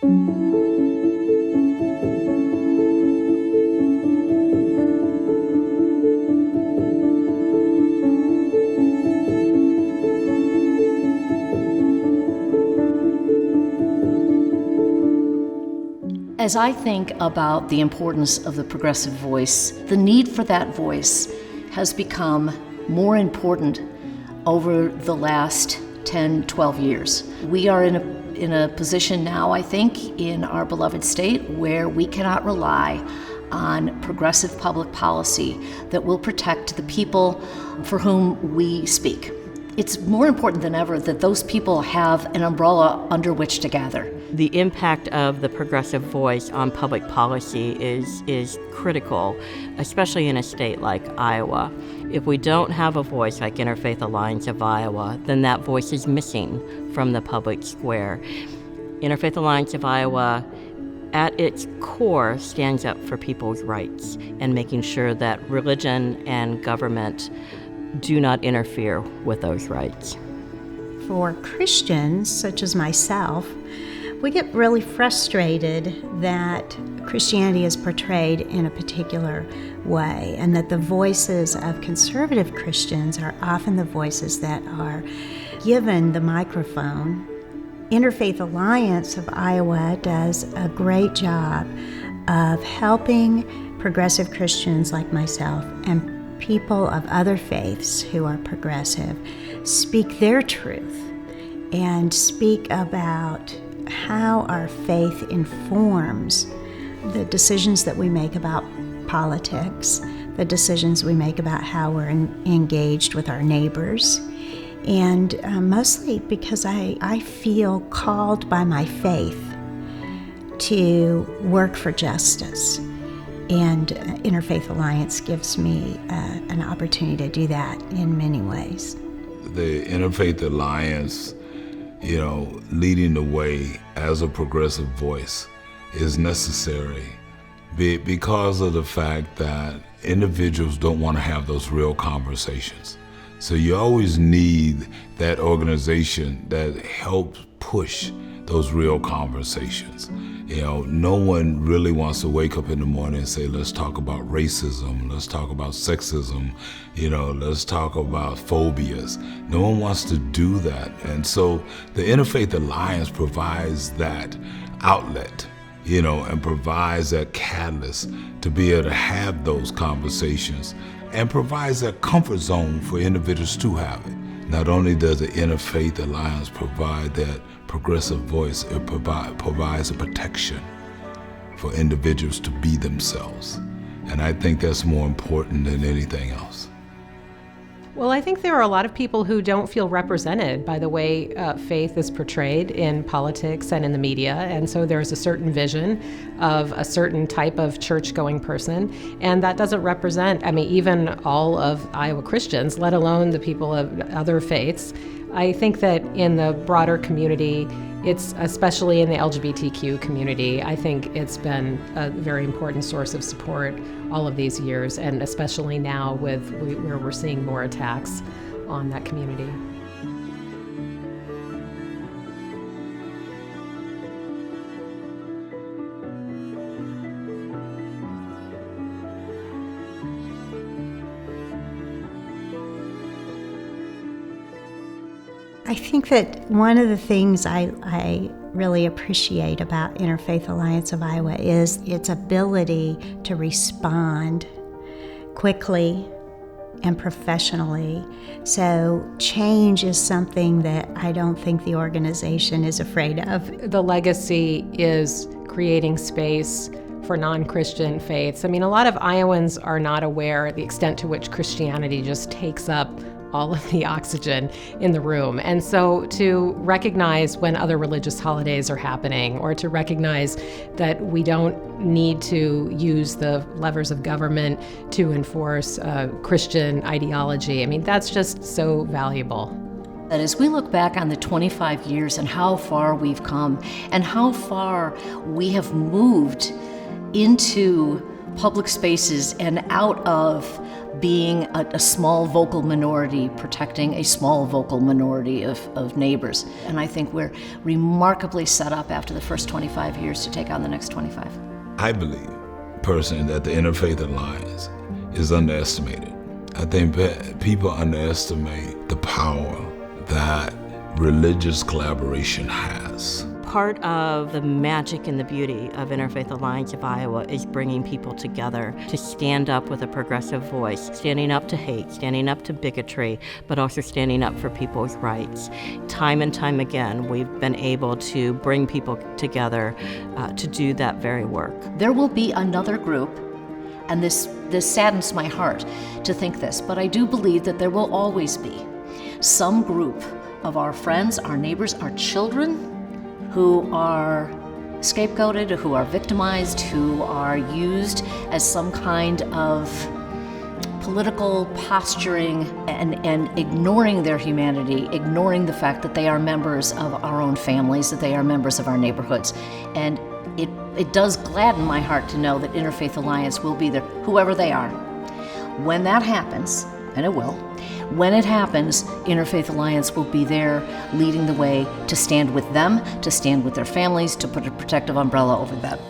As I think about the importance of the progressive voice, the need for that voice has become more important over the last 10, 12 years. We are in a position now, I think, in our beloved state where we cannot rely on progressive public policy that will protect the people for whom we speak. It's more important than ever that those people have an umbrella under which to gather. The impact of the progressive voice on public policy is critical, especially in a state like Iowa. If we don't have a voice like Interfaith Alliance of Iowa, then that voice is missing from the public square. Interfaith Alliance of Iowa, at its core, stands up for people's rights and making sure that religion and government do not interfere with those rights. For Christians, such as myself, we get really frustrated that Christianity is portrayed in a particular way, and that the voices of conservative Christians are often the voices that are given the microphone. Interfaith Alliance of Iowa does a great job of helping progressive Christians like myself and people of other faiths who are progressive speak their truth and speak about how our faith informs the decisions that we make about politics, the decisions we make about how we're engaged with our neighbors, and mostly because I feel called by my faith to work for justice. And Interfaith Alliance gives me an opportunity to do that in many ways. The Interfaith Alliance, leading the way as a progressive voice is necessary because of the fact that individuals don't want to have those real conversations. So you always need that organization that helps push those real conversations. No one really wants to wake up in the morning and say, let's talk about racism, let's talk about sexism, let's talk about phobias. No one wants to do that. And so the Interfaith Alliance provides that outlet, and provides that catalyst to be able to have those conversations and provides that comfort zone for individuals to have it. Not only does the Interfaith Alliance provide that progressive voice, it provides a protection for individuals to be themselves. And I think that's more important than anything else. Well, I think there are a lot of people who don't feel represented by the way faith is portrayed in politics and in the media. And so there's a certain vision of a certain type of church-going person. And that doesn't represent, even all of Iowa Christians, let alone the people of other faiths. I think that in the broader community, it's especially in the LGBTQ community, I think it's been a very important source of support all of these years, and especially now where we're seeing more attacks on that community. I think that one of the things I really appreciate about Interfaith Alliance of Iowa is its ability to respond quickly and professionally. So change is something that I don't think the organization is afraid of. The legacy is creating space for non-Christian faiths. A lot of Iowans are not aware the extent to which Christianity just takes up all of the oxygen in the room. And so to recognize when other religious holidays are happening, or to recognize that we don't need to use the levers of government to enforce Christian ideology, that's just so valuable. That as we look back on the 25 years and how far we've come and how far we have moved into public spaces and out of being a small vocal minority, protecting a small vocal minority of neighbors. And I think we're remarkably set up after the first 25 years to take on the next 25. I believe, personally, that the Interfaith Alliance is underestimated. I think people underestimate the power that religious collaboration has. Part of the magic and the beauty of Interfaith Alliance of Iowa is bringing people together to stand up with a progressive voice, standing up to hate, standing up to bigotry, but also standing up for people's rights. Time and time again, we've been able to bring people together to do that very work. There will be another group, and this saddens my heart to think this, but I do believe that there will always be some group of our friends, our neighbors, our children who are scapegoated, who are victimized, who are used as some kind of political posturing and ignoring their humanity, ignoring the fact that they are members of our own families, that they are members of our neighborhoods. And it does gladden my heart to know that Interfaith Alliance will be there, whoever they are. When that happens, and it will, when it happens, Interfaith Alliance will be there leading the way to stand with them, to stand with their families, to put a protective umbrella over that.